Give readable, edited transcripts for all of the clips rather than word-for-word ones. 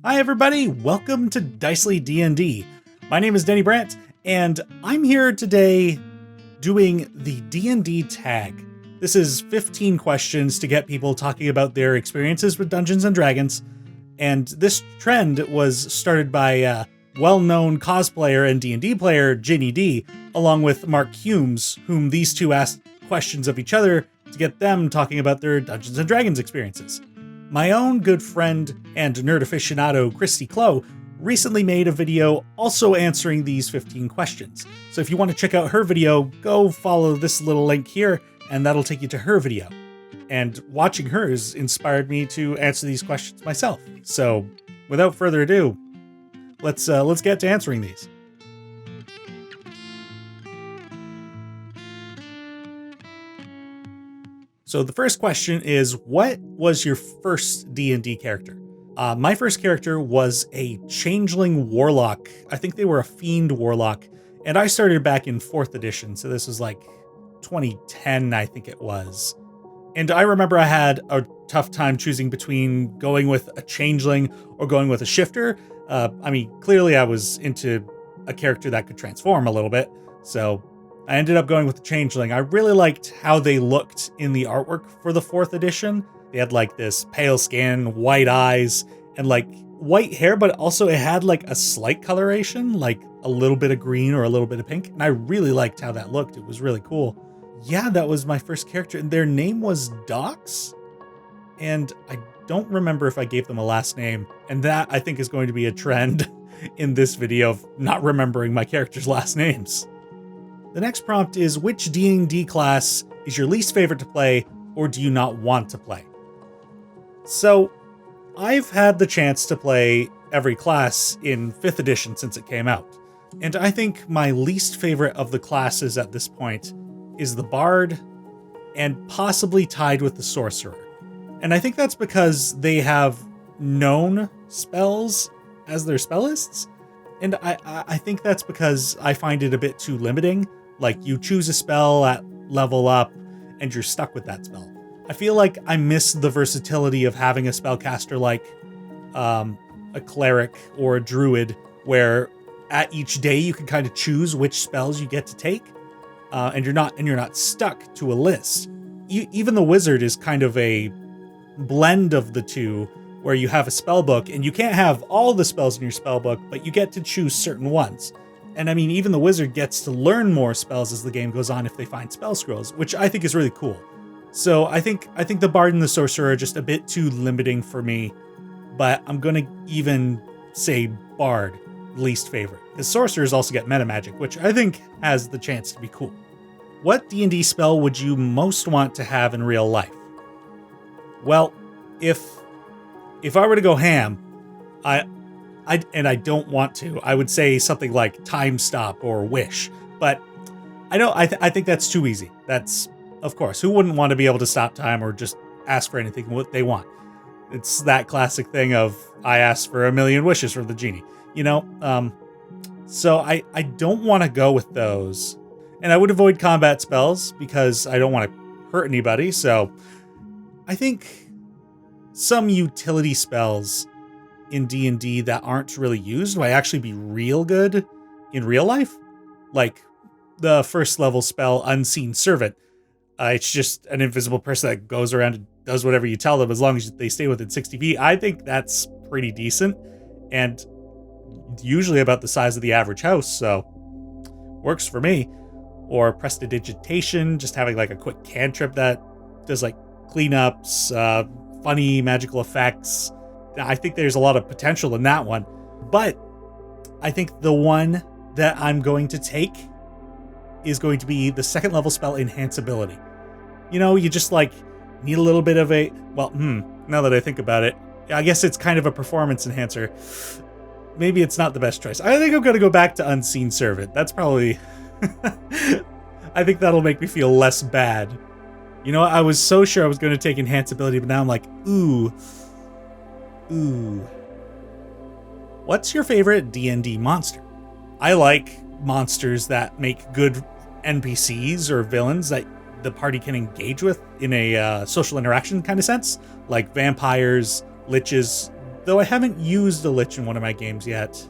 Hi everybody, welcome to Dicely D&D. My name is Teni Brant, and I'm here today doing the D&D Tag. This is 15 questions to get people talking about their experiences with Dungeons & Dragons, and this trend was started by well-known cosplayer and D&D player Ginny D, along with Mark Hulme, whom these two asked questions of each other to get them talking about their Dungeons & Dragons experiences. My own good friend and nerd aficionado Christy Clow recently made a video also answering these 15 questions. So if you want to check out her video, go follow this little link here and that'll take you to her video. And watching hers inspired me to answer these questions myself. So without further ado, let's get to answering these. So the first question is, what was your first D&D character? My first character was a Changeling warlock. I think they were a fiend warlock. And I started back in 4th edition. So this was like 2010, I think it was. And I remember I had a tough time choosing between going with a Changeling or going with a shifter. Clearly I was into a character that could transform a little bit. So I ended up going with the Changeling. I really liked how they looked in the artwork for the 4th edition. They had like this pale skin, white eyes, and like white hair, but also it had like a slight coloration, like a little bit of green or a little bit of pink. And I really liked how that looked. It was really cool. Yeah, that was my first character. And their name was Dox. And I don't remember if I gave them a last name. And that I think is going to be a trend in this video of not remembering my characters' last names. The next prompt is, which D&D class is your least favorite to play, or do you not want to play? So, I've had the chance to play every class in 5th edition since it came out. And I think my least favorite of the classes at this point is the Bard, and possibly tied with the Sorcerer. And I think that's because they have known spells as their spell lists. And I think that's because I find it a bit too limiting. Like, you choose a spell at level up, and you're stuck with that spell. I feel like I miss the versatility of having a spellcaster like a cleric or a druid, where at each day you can kind of choose which spells you get to take, and you're not stuck to a list. Even the wizard is kind of a blend of the two, where you have a spell book, and you can't have all the spells in your spell book, but you get to choose certain ones. And I mean, even the wizard gets to learn more spells as the game goes on if they find spell scrolls, which I think is really cool. So I think the Bard and the Sorcerer are just a bit too limiting for me, but I'm gonna even say Bard, least favorite. Because Sorcerers also get meta magic, which I think has the chance to be cool. What D&D spell would you most want to have in real life? Well, if I were to go ham, I don't want to, I would say something like Time Stop or Wish, but I think that's too easy. That's, of course, who wouldn't want to be able to stop time or just ask for anything what they want? It's that classic thing of, I asked for 1,000,000 wishes for the genie, you know? So I don't want to go with those, and I would avoid combat spells because I don't want to hurt anybody. So I think some utility spells in D&D that aren't really used might actually be real good in real life. Like the first level spell, Unseen Servant. It's just an invisible person that goes around and does whatever you tell them as long as they stay within 60 feet. I think that's pretty decent and usually about the size of the average house, so works for me. Or Prestidigitation, just having like a quick cantrip that does like cleanups, funny magical effects. I think there's a lot of potential in that one, but I think the one that I'm going to take is going to be the 2nd level spell, Enhanceability. You know, you just like need a little bit of a, well, now that I think about it, I guess it's kind of a performance enhancer. Maybe it's not the best choice. I think I'm going to go back to Unseen Servant. That's probably, I think that'll make me feel less bad. You know, I was so sure I was going to take Enhanceability, but now I'm like, ooh. What's your favorite D&D monster? I like monsters that make good NPCs or villains that the party can engage with in a social interaction kind of sense, like vampires, liches, though I haven't used a Lich in one of my games yet,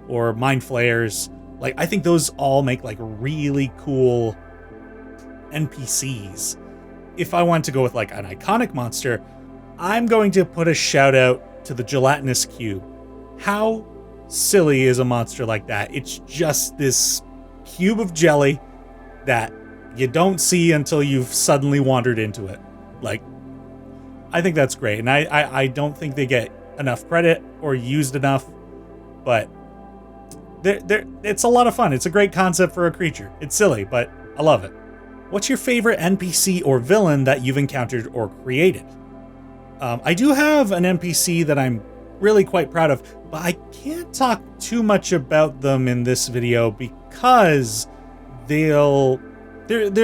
or Mind Flayers, like, I think those all make like really cool NPCs. If I want to go with like an iconic monster, I'm going to put a shout out to the gelatinous cube. How silly is a monster like that? It's just this cube of jelly that you don't see until you've suddenly wandered into it. Like, I think that's great. And I don't think they get enough credit or used enough, but it's a lot of fun. It's a great concept for a creature. It's silly, but I love it. What's your favorite NPC or villain that you've encountered or created? I do have an NPC that I'm really quite proud of, but I can't talk too much about them in this video because they're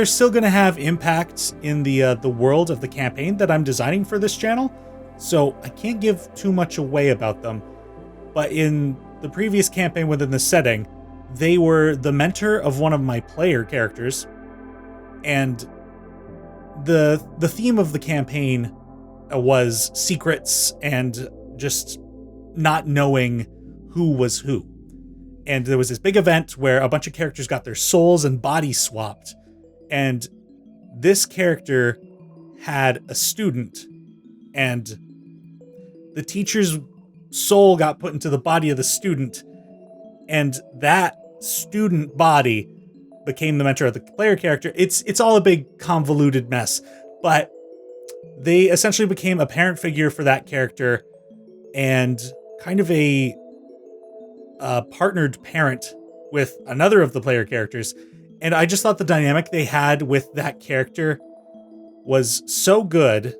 still going to have impacts in the world of the campaign that I'm designing for this channel, so I can't give too much away about them. But in the previous campaign within the setting, they were the mentor of one of my player characters, and the theme of the campaign was secrets and just not knowing who was who. And there was this big event where a bunch of characters got their souls and bodies swapped. And this character had a student, and the teacher's soul got put into the body of the student, and that student body became the mentor of the player character. It's all a big convoluted mess, but they essentially became a parent figure for that character and kind of a partnered parent with another of the player characters. And I just thought the dynamic they had with that character was so good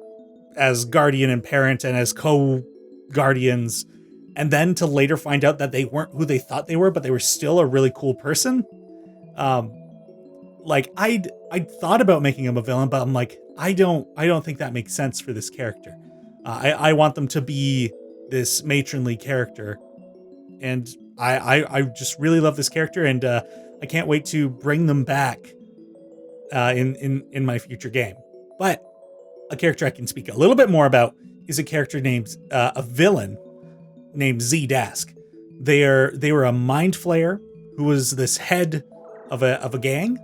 as guardian and parent and as co-guardians. And then to later find out that they weren't who they thought they were, but they were still a really cool person. Like I'd thought about making him a villain, but I'm like, I don't think that makes sense for this character. I want them to be this matronly character. And I just really love this character, and I can't wait to bring them back in my future game. But a character I can speak a little bit more about is a character named a villain named Z-Dask. They were a mind flayer who was this head of a gang,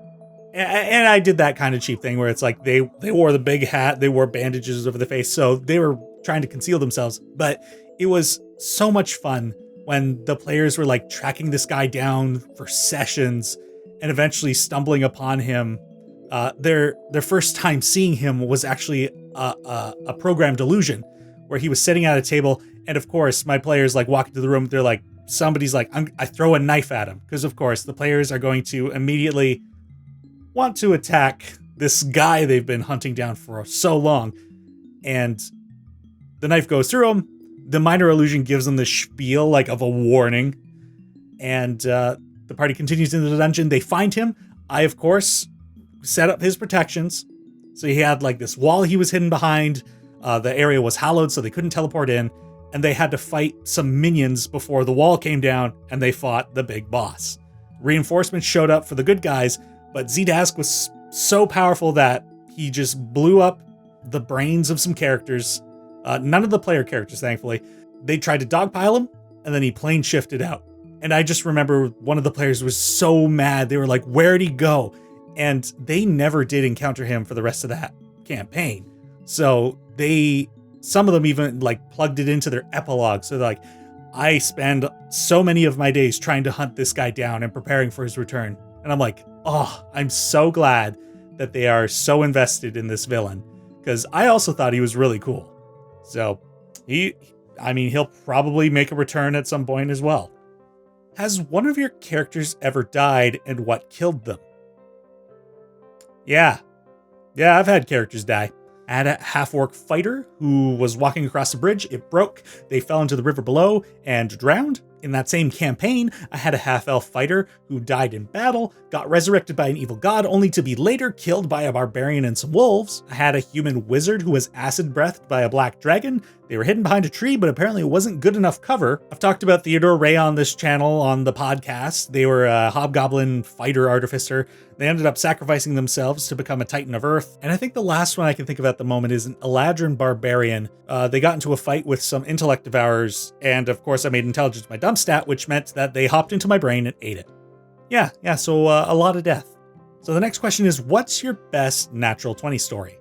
and I did that kind of cheap thing where it's like they wore the big hat, they wore bandages over the face, so they were trying to conceal themselves. But it was so much fun when the players were like tracking this guy down for sessions and eventually stumbling upon him. Their first time seeing him was actually a programmed illusion where he was sitting at a table, and of course my players like walk into the room, they're like, somebody's like, I throw a knife at him, because of course the players are going to immediately want to attack this guy they've been hunting down for so long, and the knife goes through him. The minor illusion gives them the spiel like of a warning, and the party continues into the dungeon. They find him. I, of course, set up his protections. So he had like this wall he was hidden behind. The area was hallowed, so they couldn't teleport in, and they had to fight some minions before the wall came down, and they fought the big boss. Reinforcements showed up for the good guys, but Z-Dask was so powerful that he just blew up the brains of some characters. None of the player characters, thankfully. They tried to dogpile him, and then he plane shifted out. And I just remember one of the players was so mad. They were like, where'd he go? And they never did encounter him for the rest of that campaign. So some of them even like plugged it into their epilogue. So they're like, I spend so many of my days trying to hunt this guy down and preparing for his return. And I'm like, oh, I'm so glad that they are so invested in this villain, because I also thought he was really cool. So he'll probably make a return at some point as well. Has one of your characters ever died, and what killed them? Yeah, I've had characters die. I had a half-orc fighter who was walking across a bridge. It broke. They fell into the river below and drowned. In that same campaign, I had a half-elf fighter who died in battle, got resurrected by an evil god only to be later killed by a barbarian and some wolves. I had a human wizard who was acid-breathed by a black dragon. They were hidden behind a tree, but apparently it wasn't good enough cover. I've talked about Theodore Ray on this channel on the podcast. They were a hobgoblin fighter artificer. They ended up sacrificing themselves to become a Titan of Earth. And I think the last one I can think of at the moment is an Eladrin barbarian. They got into a fight with some intellect devourers, and of course I made intelligence my dump stat, which meant that they hopped into my brain and ate it. Yeah, so a lot of death. So the next question is, what's your best natural 20 story?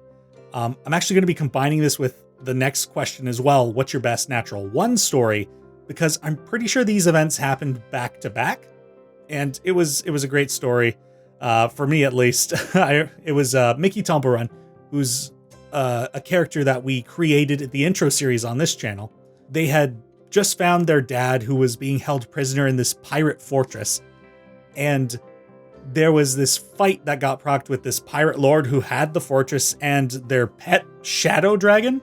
I'm actually going to be combining this with the next question as well. What's your best natural 1 story? Because I'm pretty sure these events happened back to back, and it was a great story. For me at least. It was Mickey Tombarun, who's a character that we created at the intro series on this channel. They had just found their dad, who was being held prisoner in this pirate fortress, and there was this fight that got procced with this pirate lord who had the fortress and their pet shadow dragon.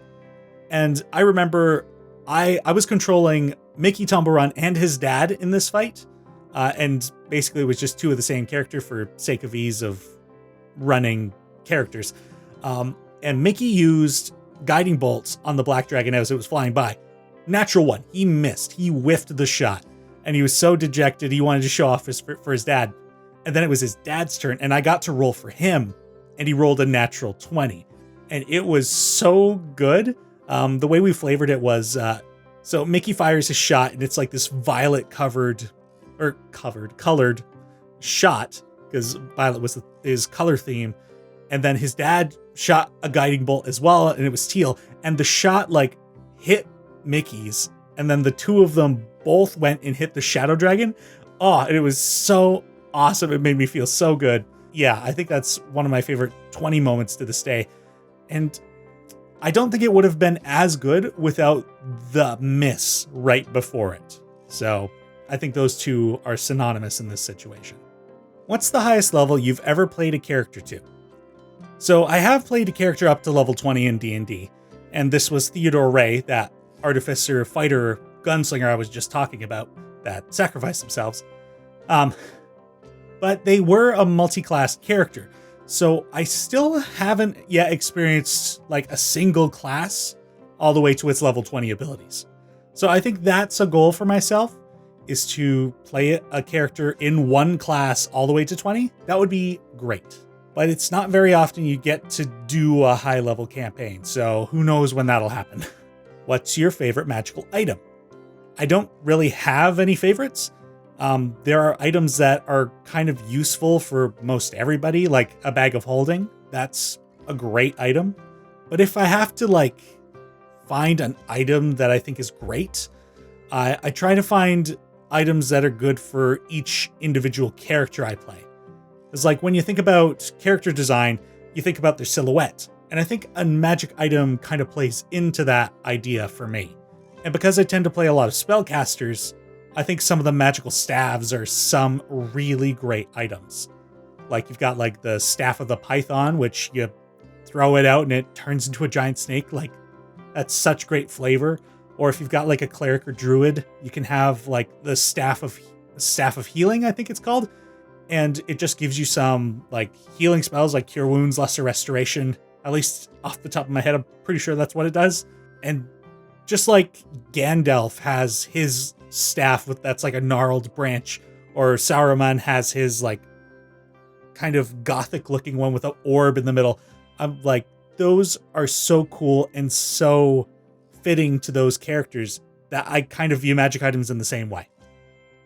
And I remember I was controlling Mickey Tombarun and his dad in this fight. And basically it was just 2 of the same character for sake of ease of running characters. And Mickey used guiding bolts on the black dragon as it was flying by. Natural 1, he missed. He whiffed the shot. And he was so dejected, he wanted to show off for his dad. And then it was his dad's turn, and I got to roll for him. And he rolled a natural 20. And it was so good. The way we flavored it was, so Mickey fires his shot, and it's like this violet colored shot, because violet was his color theme. And then his dad shot a guiding bolt as well, and it was teal. And the shot like hit Mickey's, and then the 2 of them both went and hit the shadow dragon. Oh, and it was so awesome. It made me feel so good. Yeah, I think that's one of my favorite 20 moments to this day. And I don't think it would have been as good without the miss right before it. So I think those 2 are synonymous in this situation. What's the highest level you've ever played a character to? So I have played a character up to level 20 in D&D, and this was Theodore Ray, that artificer, fighter, gunslinger I was just talking about that sacrificed themselves. But they were a multi-class character, so I still haven't yet experienced like a single class all the way to its level 20 abilities. So I think that's a goal for myself, is to play a character in one class all the way to 20. That would be great. But it's not very often you get to do a high level campaign, so who knows when that'll happen. What's your favorite magical item? I don't really have any favorites. There are items that are kind of useful for most everybody, like a bag of holding. That's a great item. But if I have to like find an item that I think is great, I try to find items that are good for each individual character I play. It's like when you think about character design, you think about their silhouette. And I think a magic item kind of plays into that idea for me. And because I tend to play a lot of spellcasters, I think some of the magical staves are some really great items. Like you've got like the Staff of the Python, which you throw it out and it turns into a giant snake. Like that's such great flavor. Or if you've got like a cleric or druid, you can have like the Staff of Healing, I think it's called. And it just gives you some like healing spells like Cure Wounds, Lesser Restoration. At least off the top of my head, I'm pretty sure that's what it does. And just like Gandalf has his staff that's like a gnarled branch, or Saruman has his like kind of gothic looking one with an orb in the middle. I'm like, those are so cool and so fitting to those characters that I kind of view magic items in the same way.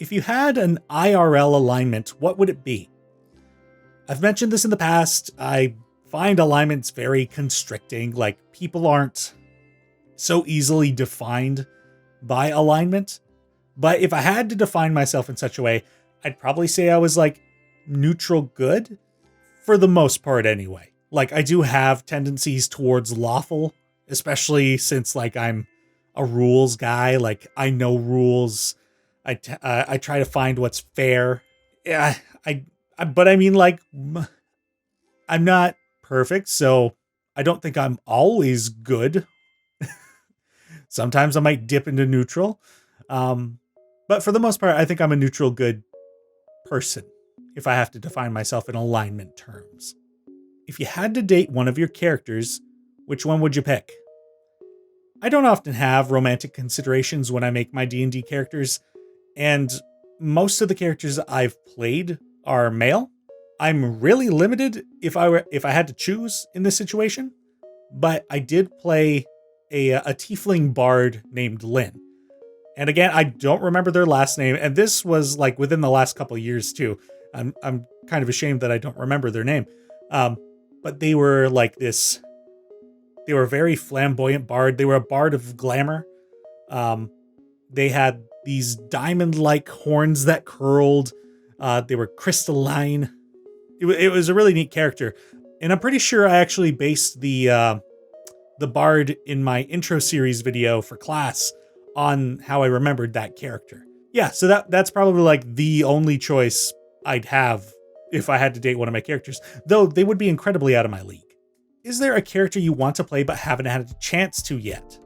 If you had an IRL alignment, what would it be? I've mentioned this in the past. I find alignments very constricting. Like people aren't so easily defined by alignment. But if I had to define myself in such a way, I'd probably say I was like neutral good for the most part anyway. Like I do have tendencies towards lawful, especially since like I'm a rules guy. Like I know rules. I try to find what's fair. Yeah, but I mean, like, I'm not perfect, so I don't think I'm always good. Sometimes I might dip into neutral. But for the most part, I think I'm a neutral good person, if I have to define myself in alignment terms. If you had to date one of your characters, which one would you pick? I don't often have romantic considerations when I make my D&D characters, and most of the characters I've played are male. I'm really limited if I had to choose in this situation, but I did play a tiefling bard named Lynn. And again, I don't remember their last name, and this was like within the last couple of years too. I'm kind of ashamed that I don't remember their name. But they were like this. They were a very flamboyant bard. They were a bard of glamour. They had these diamond-like horns that curled. They were crystalline. It was a really neat character, and I'm pretty sure I actually based the bard in my intro series video for class on how I remembered that character. Yeah, so that's probably like the only choice I'd have if I had to date one of my characters, though they would be incredibly out of my league. Is there a character you want to play but haven't had a chance to yet?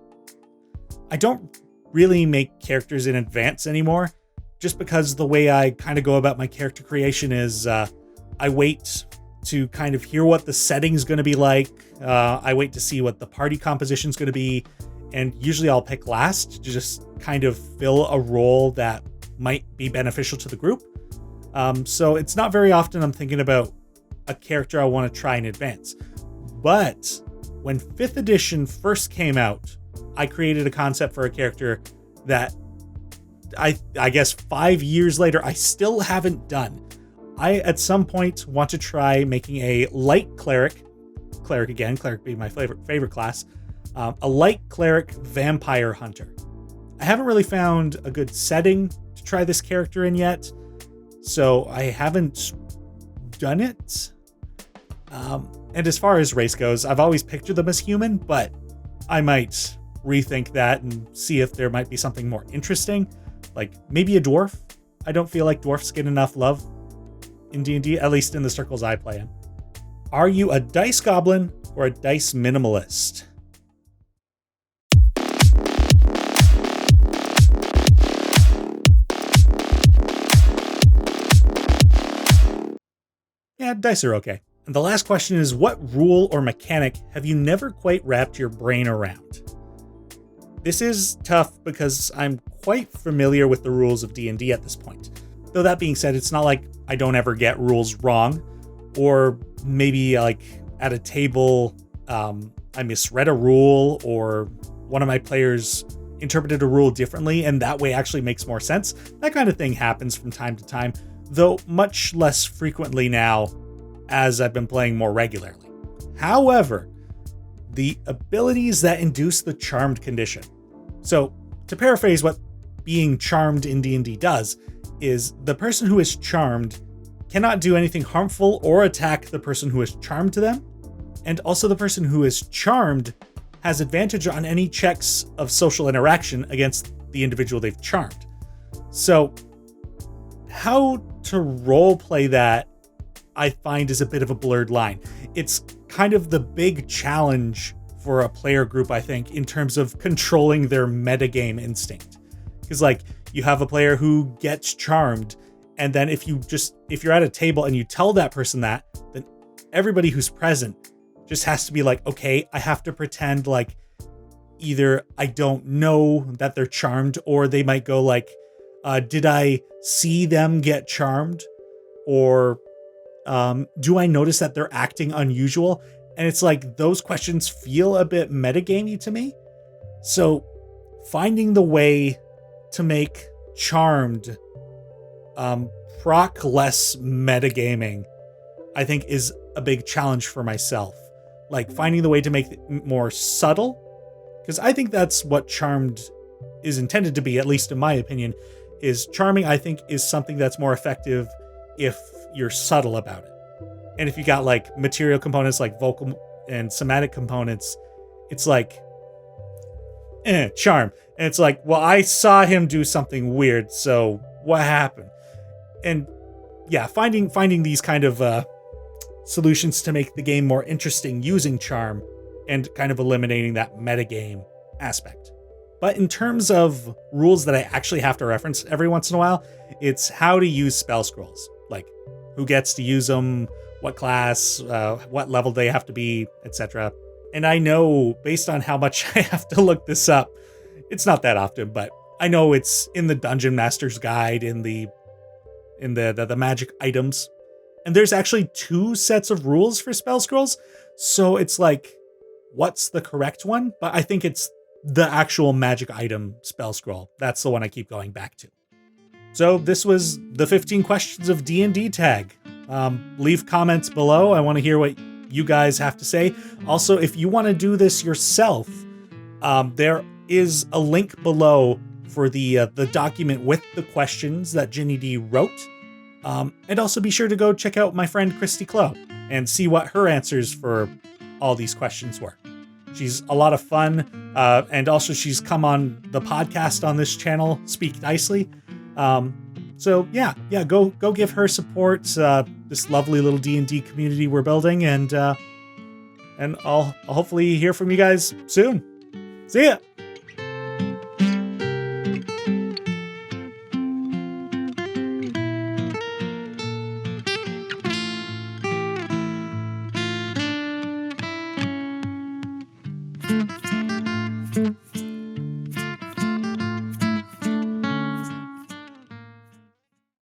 I don't really make characters in advance anymore, just because the way I kind of go about my character creation is I wait to kind of hear what the setting's going to be like. I wait to see what the party composition's going to be, and usually I'll pick last to just kind of fill a role that might be beneficial to the group. So it's not very often I'm thinking about a character I want to try in advance. But when 5th edition first came out, I created a concept for a character that I guess 5 years later, I still haven't done. I, at some point, want to try making a light cleric being my favorite class, a light cleric vampire hunter. I haven't really found a good setting to try this character in yet, so I haven't done it. And as far as race goes, I've always pictured them as human, but I might rethink that and see if there might be something more interesting, like maybe a dwarf. I don't feel like dwarfs get enough love in D&D, at least in the circles I play in. Are you a dice goblin or a dice minimalist? Yeah, dice are okay. And the last question is, what rule or mechanic have you never quite wrapped your brain around? This is tough because I'm quite familiar with the rules of D&D at this point. Though that being said, it's not like I don't ever get rules wrong, or maybe like at a table, I misread a rule, or one of my players interpreted a rule differently, and that way actually makes more sense. That kind of thing happens from time to time, though much less frequently now as I've been playing more regularly. However, the abilities that induce the charmed condition. So, to paraphrase what being charmed in D&D does, is the person who is charmed cannot do anything harmful or attack the person who is charmed to them, and also the person who is charmed has advantage on any checks of social interaction against the individual they've charmed. So, how to roleplay that, I find, is a bit of a blurred line. It's kind of the big challenge for a player group, I think, in terms of controlling their metagame instinct. Because, like, you have a player who gets charmed, and then if you're at a table and you tell that person that, then everybody who's present just has to be like, okay, I have to pretend like either I don't know that they're charmed, or they might go like, did I see them get charmed? Or do I notice that they're acting unusual? And it's like, those questions feel a bit metagamey to me. So finding the way to make charmed proc less metagaming, I think, is a big challenge for myself. Like finding the way to make it more subtle, because I think that's what charmed is intended to be, at least in my opinion. Is charming, I think, is something that's more effective if you're subtle about it. And if you got like material components like vocal and somatic components, it's like charm. And it's like, well, I saw him do something weird, so what happened? And yeah, finding these kind of solutions to make the game more interesting using charm and kind of eliminating that metagame aspect. But in terms of rules that I actually have to reference every once in a while, it's how to use spell scrolls. Like who gets to use them, what class, what level they have to be, etc. And I know based on how much I have to look this up, it's not that often, but I know it's in the Dungeon Master's Guide in the magic items. And there's actually 2 sets of rules for spell scrolls. So it's like, what's the correct one? But I think it's the actual magic item spell scroll. That's the one I keep going back to. So this was the 15 questions of D&D Tag. Leave comments below. I want to hear what you guys have to say. Also, if you want to do this yourself, there is a link below for the document with the questions that Ginny D wrote. And also be sure to go check out my friend Christy Clow and see what her answers for all these questions were. She's a lot of fun, and also she's come on the podcast on this channel, Speak Nicely. So yeah, go give her support. This lovely little D&D community we're building, and I'll hopefully hear from you guys soon. See ya.